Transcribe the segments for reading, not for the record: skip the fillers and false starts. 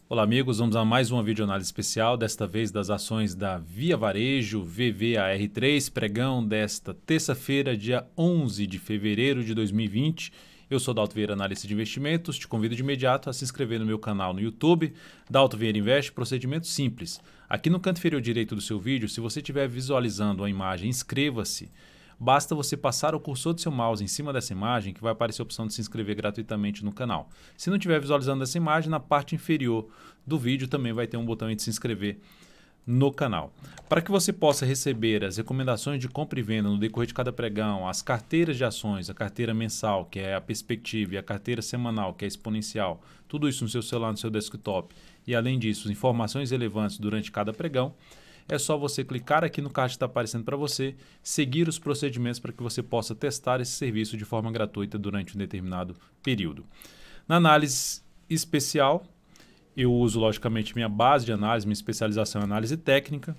Olá amigos, vamos a mais uma videoanálise especial, desta vez das ações da Via Varejo VVAR3, pregão desta terça-feira, dia 11 de fevereiro de 2020. Eu sou Dalto Vieira, analista de investimentos, te convido de imediato a se inscrever no meu canal no YouTube, Dalto Vieira Investe, procedimento simples. Aqui no canto inferior direito do seu vídeo, se você estiver visualizando a imagem, inscreva-se. Basta você passar o cursor do seu mouse em cima dessa imagem que vai aparecer a opção de se inscrever gratuitamente no canal. Se não estiver visualizando essa imagem, na parte inferior do vídeo também vai ter um botão de se inscrever no canal. Para que você possa receber as recomendações de compra e venda no decorrer de cada pregão, as carteiras de ações, a carteira mensal, que é a perspectiva, e a carteira semanal, que é a exponencial, tudo isso no seu celular, no seu desktop, e além disso, informações relevantes durante cada pregão, é só você clicar aqui no card que está aparecendo para você, seguir os procedimentos para que você possa testar esse serviço de forma gratuita durante um determinado período. Na análise especial, eu uso logicamente minha base de análise, minha especialização em análise técnica.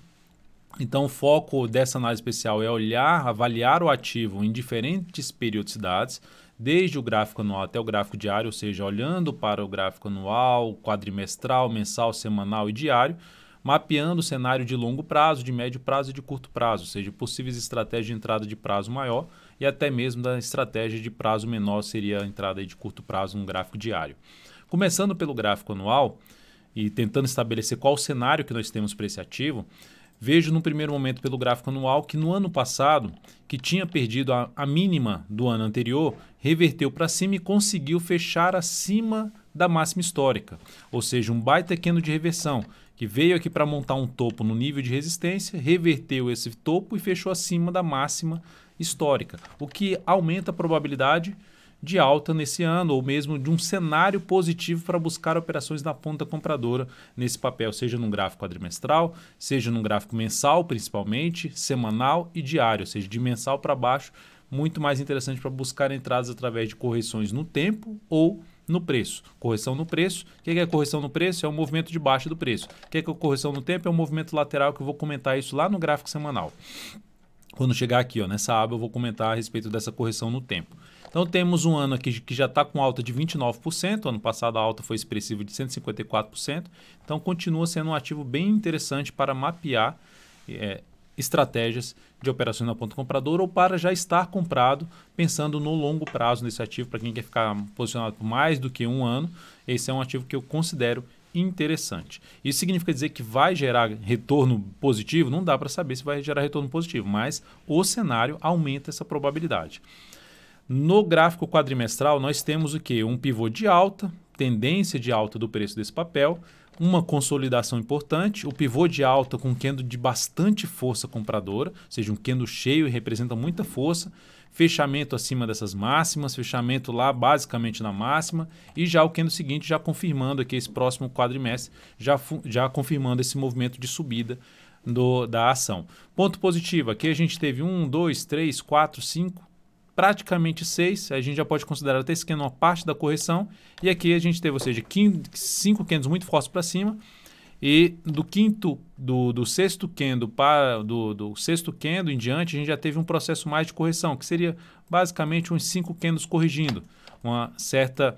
Então o foco dessa análise especial é olhar, avaliar o ativo em diferentes periodicidades, desde o gráfico anual até o gráfico diário, ou seja, olhando para o gráfico anual, quadrimestral, mensal, semanal e diário, mapeando o cenário de longo prazo, de médio prazo e de curto prazo, ou seja, possíveis estratégias de entrada de prazo maior e até mesmo da estratégia de prazo menor, seria a entrada de curto prazo no gráfico diário. Começando pelo gráfico anual e tentando estabelecer qual o cenário que nós temos para esse ativo, vejo no primeiro momento pelo gráfico anual que no ano passado, que tinha perdido a mínima do ano anterior, reverteu para cima e conseguiu fechar acima da máxima histórica, ou seja, um baita candle de reversão, que veio aqui para montar um topo no nível de resistência, reverteu esse topo e fechou acima da máxima histórica, o que aumenta a probabilidade de alta nesse ano, ou mesmo de um cenário positivo para buscar operações na ponta compradora nesse papel, seja num gráfico quadrimestral, seja num gráfico mensal principalmente, semanal e diário, ou seja, de mensal para baixo, muito mais interessante para buscar entradas através de correções no tempo ou no preço. Correção no preço. O que é correção no preço? É o movimento de baixa do preço. O que é correção no tempo? É o movimento lateral, que eu vou comentar isso lá no gráfico semanal. Quando chegar aqui, ó, nessa aba, eu vou comentar a respeito dessa correção no tempo. Então temos um ano aqui que já está com alta de 29%, ano passado a alta foi expressiva de 154%, então continua sendo um ativo bem interessante para mapear estratégias de operações na ponta compradora ou para já estar comprado, pensando no longo prazo nesse ativo, para quem quer ficar posicionado por mais do que um ano, esse é um ativo que eu considero interessante. Isso significa dizer que vai gerar retorno positivo? Não dá para saber se vai gerar retorno positivo, mas o cenário aumenta essa probabilidade. No gráfico quadrimestral, nós temos o quê? Um pivô de alta, tendência de alta do preço desse papel, uma consolidação importante, o pivô de alta com candle de bastante força compradora, ou seja, um candle cheio e representa muita força, fechamento acima dessas máximas, fechamento lá basicamente na máxima, e já o candle seguinte já confirmando aqui esse próximo quadrimestre, já confirmando esse movimento de subida da ação. Ponto positivo, aqui a gente teve 1, 2, 3, 4, 5, praticamente 6, a gente já pode considerar até esse candle uma parte da correção, e aqui a gente teve, ou seja, 5 candles muito fortes para cima, e do sexto candle para do sexto candle em diante, a gente já teve um processo mais de correção, que seria basicamente uns 5 candles corrigindo, uma certa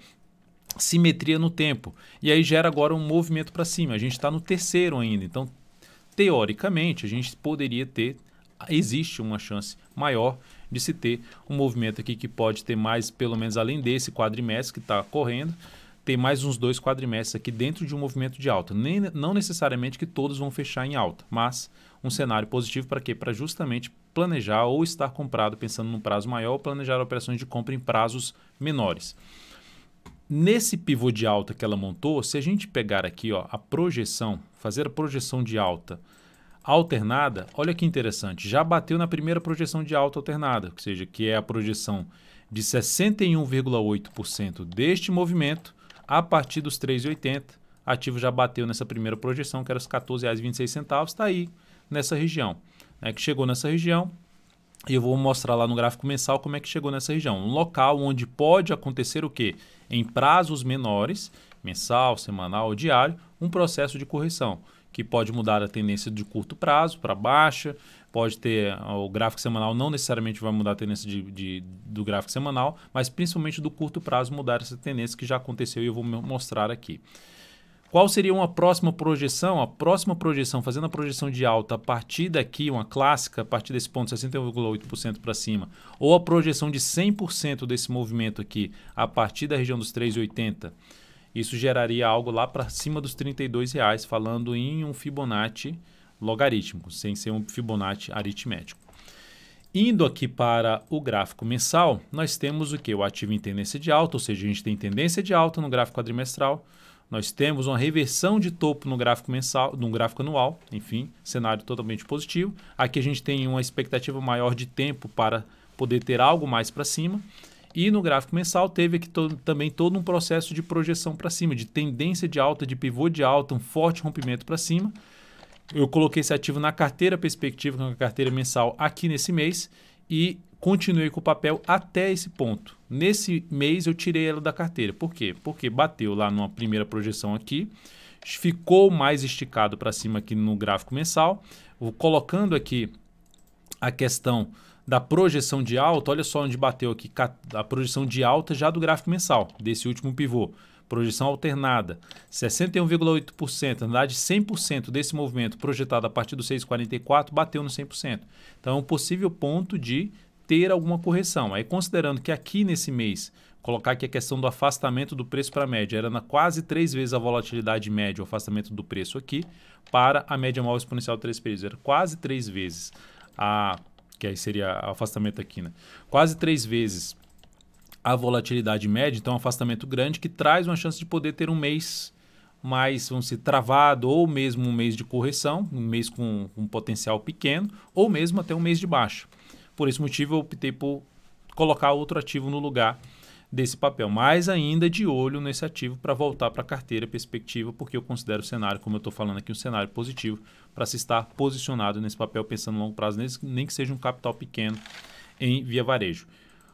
simetria no tempo, e aí gera agora um movimento para cima, a gente está no terceiro ainda, então teoricamente a gente poderia ter, existe uma chance maior de se ter um movimento aqui que pode ter mais, pelo menos além desse quadrimestre que está correndo, ter mais uns 2 quadrimestres aqui dentro de um movimento de alta. Não necessariamente que todos vão fechar em alta, mas um cenário positivo para quê? Para justamente planejar ou estar comprado pensando num prazo maior ou planejar operações de compra em prazos menores. Nesse pivô de alta que ela montou, se a gente pegar aqui ó, a projeção, fazer a projeção de alta alternada, olha que interessante, já bateu na primeira projeção de alta alternada, ou seja, que é a projeção de 61,8% deste movimento a partir dos 3,80. Ativo já bateu nessa primeira projeção, que era os R$ 14,26, está aí nessa região, né, que chegou nessa região. E eu vou mostrar lá no gráfico mensal como é que chegou nessa região. Um local onde pode acontecer o quê? Em prazos menores, mensal, semanal ou diário, um processo de correção, que pode mudar a tendência de curto prazo para baixa, pode ter o gráfico semanal, não necessariamente vai mudar a tendência do gráfico semanal, mas principalmente do curto prazo mudar essa tendência que já aconteceu e eu vou mostrar aqui. Qual seria uma próxima projeção? A próxima projeção, fazendo a projeção de alta a partir daqui, uma clássica, a partir desse ponto 61,8% para cima, ou a projeção de 100% desse movimento aqui a partir da região dos 3,80, isso geraria algo lá para cima dos R$ 32,00, falando em um Fibonacci logarítmico, sem ser um Fibonacci aritmético. Indo aqui para o gráfico mensal, nós temos o que? O ativo em tendência de alta, ou seja, a gente tem tendência de alta no gráfico quadrimestral, nós temos uma reversão de topo no gráfico mensal, no gráfico anual, enfim, cenário totalmente positivo. Aqui a gente tem uma expectativa maior de tempo para poder ter algo mais para cima. E no gráfico mensal teve aqui também todo um processo de projeção para cima, de tendência de alta, de pivô de alta, um forte rompimento para cima. Eu coloquei esse ativo na carteira perspectiva, com a carteira mensal aqui nesse mês e continuei com o papel até esse ponto. Nesse mês eu tirei ela da carteira. Por quê? Porque bateu lá numa primeira projeção aqui, ficou mais esticado para cima aqui no gráfico mensal. Vou colocando aqui a questão da projeção de alta, olha só onde bateu aqui a projeção de alta já do gráfico mensal, desse último pivô. Projeção alternada, 61,8%, na verdade 100% desse movimento projetado a partir do 6,44 bateu no 100%. Então é um possível ponto de ter alguma correção. Aí considerando que aqui nesse mês, colocar aqui a questão do afastamento do preço para a média, era na quase 3 vezes a volatilidade média, o afastamento do preço aqui, para a média móvel exponencial de 3 períodos, era quase 3 vezes, que aí seria o afastamento aqui, né? Quase 3 vezes a volatilidade média, então um afastamento grande que traz uma chance de poder ter um mês mais, vamos dizer, travado, ou mesmo um mês de correção, um mês com um potencial pequeno, ou mesmo até um mês de baixa. Por esse motivo eu optei por colocar outro ativo no lugar desse papel, mas ainda de olho nesse ativo para voltar para a carteira perspectiva, porque eu considero o cenário, como eu estou falando aqui, um cenário positivo para se estar posicionado nesse papel, pensando no longo prazo, nem que seja um capital pequeno em Via Varejo.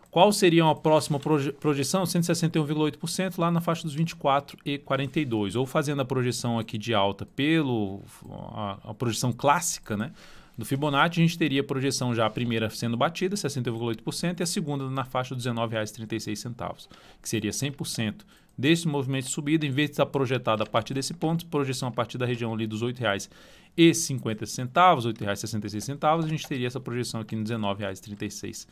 Qual seria uma próxima projeção? 161,8% lá na faixa dos 24,42. Ou fazendo a projeção aqui de alta a projeção clássica, né, do Fibonacci, a gente teria a projeção já a primeira sendo batida, 61,8%, e a segunda na faixa dos R$ 19,36, que seria 100% desse movimento de subida, em vez de estar projetado a partir desse ponto, projeção a partir da região ali dos R$ 8,50, R$ 8,66, a gente teria essa projeção aqui nos R$ 19,36.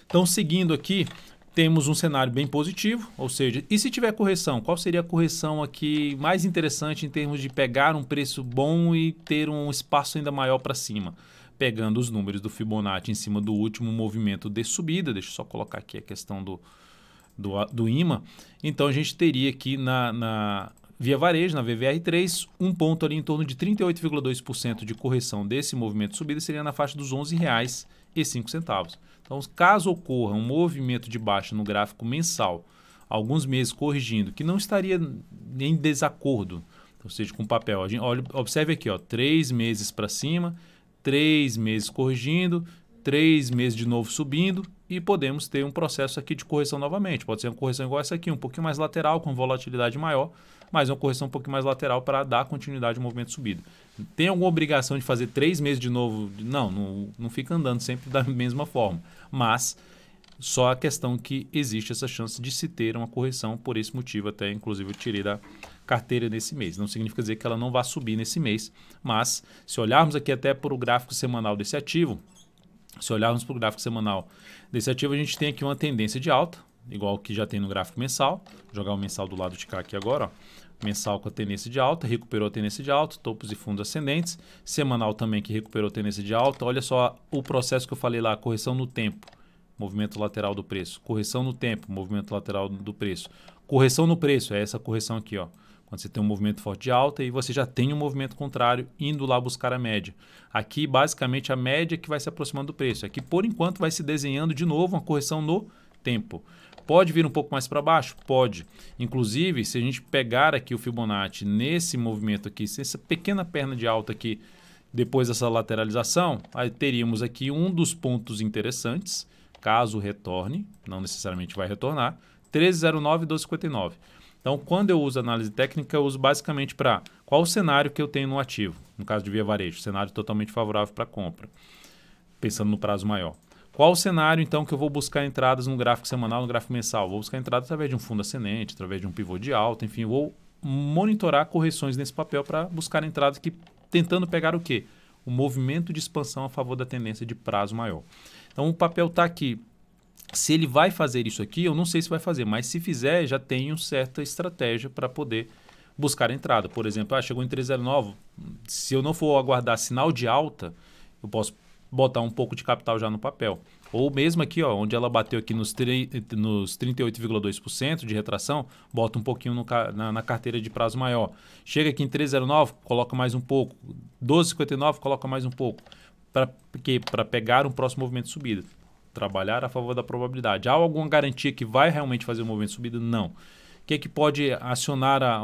Então, seguindo aqui, temos um cenário bem positivo, ou seja, e se tiver correção, qual seria a correção aqui mais interessante em termos de pegar um preço bom e ter um espaço ainda maior para cima? Pegando os números do Fibonacci em cima do último movimento de subida, deixa eu só colocar aqui a questão do IMA, então a gente teria aqui na Via Varejo, na VVR3, um ponto ali em torno de 38,2% de correção desse movimento de subida seria na faixa dos R$ 11,05. Então, caso ocorra um movimento de baixa no gráfico mensal, alguns meses corrigindo, que não estaria em desacordo, ou seja, com o papel. Observe aqui, 3 meses para cima, 3 meses corrigindo, 3 meses de novo subindo e podemos ter um processo aqui de correção novamente. Pode ser uma correção igual essa aqui, um pouquinho mais lateral, com volatilidade maior, mas uma correção um pouquinho mais lateral para dar continuidade ao movimento de subida. Tem alguma obrigação de fazer 3 meses de novo? Não fica andando sempre da mesma forma. Mas só a questão que existe essa chance de se ter uma correção, por esse motivo até inclusive eu tirei da carteira nesse mês. Não significa dizer que ela não vai subir nesse mês, mas se olharmos aqui até para o gráfico semanal desse ativo, a gente tem aqui uma tendência de alta, igual que já tem no gráfico mensal. Vou jogar o mensal do lado de cá aqui agora, Mensal com a tendência de alta, recuperou a tendência de alta, topos e fundos ascendentes. Semanal também que recuperou a tendência de alta. Olha só o processo que eu falei lá, correção no tempo, movimento lateral do preço. Correção no tempo, movimento lateral do preço. Correção no preço, é essa correção aqui, quando você tem um movimento forte de alta e você já tem um movimento contrário indo lá buscar a média. Aqui, basicamente, a média que vai se aproximando do preço. Aqui, por enquanto, vai se desenhando de novo uma correção no tempo. Pode vir um pouco mais para baixo? Pode. Inclusive, se a gente pegar aqui o Fibonacci nesse movimento aqui, essa pequena perna de alta aqui, depois dessa lateralização, aí teríamos aqui um dos pontos interessantes, caso retorne, não necessariamente vai retornar, 13,09 e 12,59. Então, quando eu uso análise técnica, eu uso basicamente para qual o cenário que eu tenho no ativo, no caso de Via Varejo, cenário totalmente favorável para compra, pensando no prazo maior. Qual o cenário, então, que eu vou buscar entradas no gráfico semanal, no gráfico mensal? Vou buscar entradas através de um fundo ascendente, através de um pivô de alta, enfim, vou monitorar correções nesse papel para buscar entradas que tentando pegar o quê? O movimento de expansão a favor da tendência de prazo maior. Então, o papel está aqui. Se ele vai fazer isso aqui, eu não sei se vai fazer, mas se fizer, já tenho certa estratégia para poder buscar entrada. Por exemplo, chegou em 309, se eu não for aguardar sinal de alta, eu posso botar um pouco de capital já no papel. Ou mesmo aqui, ó, onde ela bateu aqui nos 38,2% de retração, bota um pouquinho na carteira de prazo maior. Chega aqui em 309, coloca mais um pouco. 12,59, coloca mais um pouco. Para pegar um próximo movimento de subida. Trabalhar a favor da probabilidade. Há alguma garantia que vai realmente fazer o movimento de subida? Não. O que pode acionar a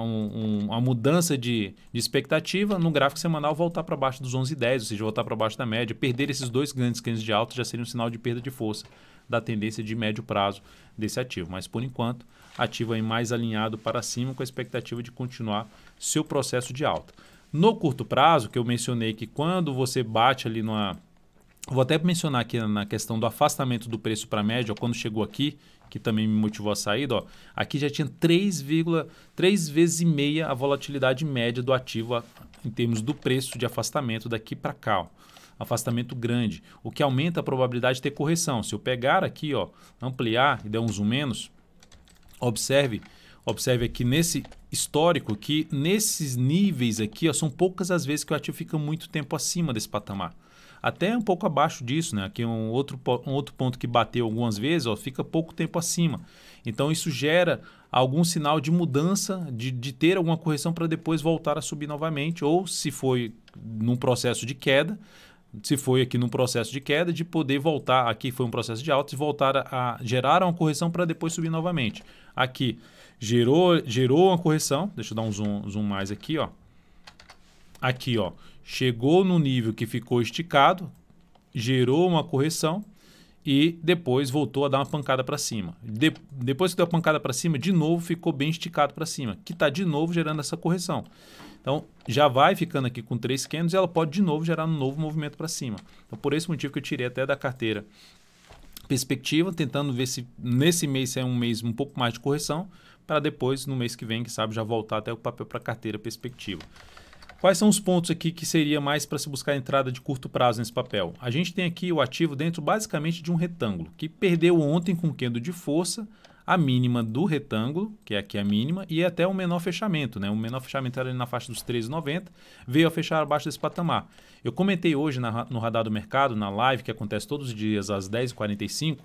mudança de expectativa? No gráfico semanal, voltar para baixo dos 11,10, ou seja, voltar para baixo da média. Perder esses dois grandes canais de alta já seria um sinal de perda de força da tendência de médio prazo desse ativo. Mas, por enquanto, ativo aí mais alinhado para cima com a expectativa de continuar seu processo de alta. No curto prazo, que eu mencionei que quando você bate ali numa... Vou até mencionar aqui na questão do afastamento do preço para a média, quando chegou aqui, que também me motivou a saída, ó, aqui já tinha 3 vezes e meia a volatilidade média do ativo em termos do preço de afastamento daqui para cá. Ó. Afastamento grande, o que aumenta a probabilidade de ter correção. Se eu pegar aqui, ó, ampliar e der um zoom menos, observe aqui nesse histórico que nesses níveis aqui, ó, são poucas as vezes que o ativo fica muito tempo acima desse patamar. Até um pouco abaixo disso, né? Aqui um outro ponto que bateu algumas vezes, ó, fica pouco tempo acima. Então isso gera algum sinal de mudança, de ter alguma correção para depois voltar a subir novamente, ou se foi num processo de queda, se foi aqui num processo de queda, de poder voltar, aqui foi um processo de alta, de voltar a gerar uma correção para depois subir novamente. Aqui gerou uma correção, deixa eu dar um zoom mais aqui, ó. Aqui, ó, chegou no nível que ficou esticado, gerou uma correção e depois voltou a dar uma pancada para cima. Depois que deu a pancada para cima, de novo ficou bem esticado para cima, que está de novo gerando essa correção. Então, já vai ficando aqui com 3 candles e ela pode de novo gerar um novo movimento para cima. Então, por esse motivo que eu tirei até da carteira perspectiva, tentando ver se nesse mês é um mês um pouco mais de correção, para depois, no mês que vem, quem sabe, já voltar até o papel para carteira perspectiva. Quais são os pontos aqui que seria mais para se buscar entrada de curto prazo nesse papel? A gente tem aqui o ativo dentro basicamente de um retângulo, que perdeu ontem com candle de força, a mínima do retângulo, que é aqui a mínima, e até o menor fechamento, né? O menor fechamento era ali na faixa dos 13,90, veio a fechar abaixo desse patamar. Eu comentei hoje no Radar do Mercado, na live que acontece todos os dias às 10h45,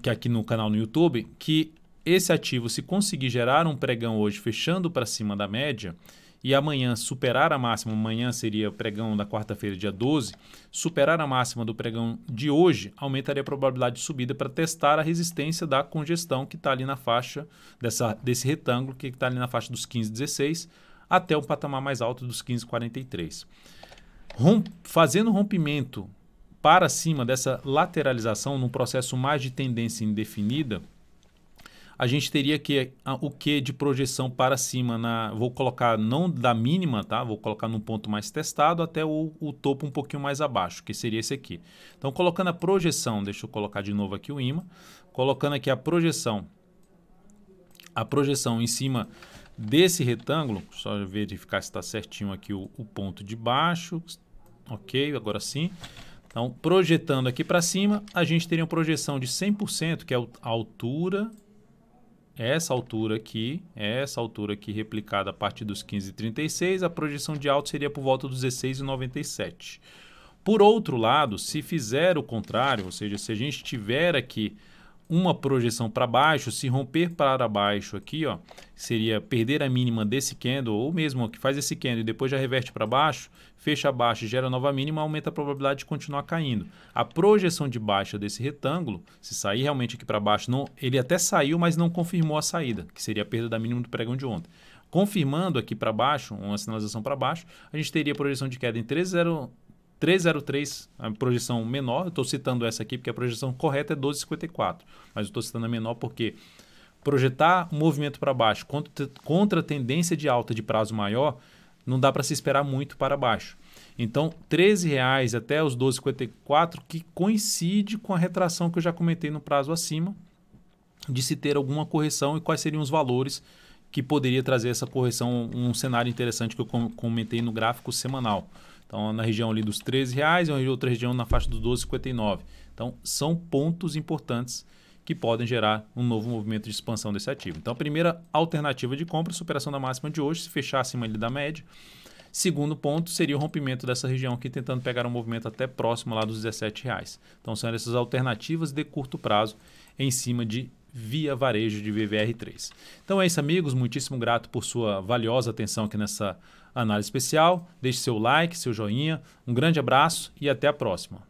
que é aqui no canal no YouTube, que esse ativo, se conseguir gerar um pregão hoje fechando para cima da média, e amanhã superar a máxima, amanhã seria o pregão da quarta-feira, dia 12, superar a máxima do pregão de hoje, aumentaria a probabilidade de subida para testar a resistência da congestão que está ali na faixa, desse retângulo que está ali na faixa dos 15,16 até o patamar mais alto dos 15,43. Fazendo rompimento para cima dessa lateralização, num processo mais de tendência indefinida, a gente teria o que de projeção para cima, vou colocar não da mínima, tá? Vou colocar num ponto mais testado até o topo um pouquinho mais abaixo, que seria esse aqui. Então, colocando a projeção, deixa eu colocar de novo aqui o imã, colocando aqui a projeção em cima desse retângulo, só verificar se está certinho aqui o ponto de baixo, ok, agora sim. Então, projetando aqui para cima, a gente teria uma projeção de 100%, que é a altura... Essa altura aqui replicada a partir dos 15,36, a projeção de alta seria por volta dos 16,97. Por outro lado, se fizer o contrário, ou seja, se a gente tiver aqui uma projeção para baixo, se romper para baixo aqui, ó, seria perder a mínima desse candle, ou mesmo que faz esse candle e depois já reverte para baixo, fecha abaixo e gera nova mínima, aumenta a probabilidade de continuar caindo. A projeção de baixa desse retângulo, se sair realmente aqui para baixo, ele até saiu, mas não confirmou a saída, que seria a perda da mínima do pregão de ontem. Confirmando aqui para baixo, uma sinalização para baixo, a gente teria a projeção de queda em 303, a projeção menor, eu estou citando essa aqui porque a projeção correta é 12,54, mas eu estou citando a menor porque projetar um movimento para baixo contra a tendência de alta de prazo maior não dá para se esperar muito para baixo. Então, R$13 até os 12,54, que coincide com a retração que eu já comentei no prazo acima, de se ter alguma correção e quais seriam os valores que poderia trazer essa correção, um cenário interessante que eu comentei no gráfico semanal. Então, na região ali dos R$13 e outra região na faixa dos 12,59. Então, são pontos importantes que podem gerar um novo movimento de expansão desse ativo. Então, a primeira alternativa de compra, superação da máxima de hoje, se fechar acima ali da média. Segundo ponto seria o rompimento dessa região aqui, tentando pegar um movimento até próximo lá dos R$17. Então, são essas alternativas de curto prazo em cima de Via Varejo de VVR3. Então é isso, amigos. Muitíssimo grato por sua valiosa atenção aqui nessa análise especial. Deixe seu like, seu joinha. Um grande abraço e até a próxima.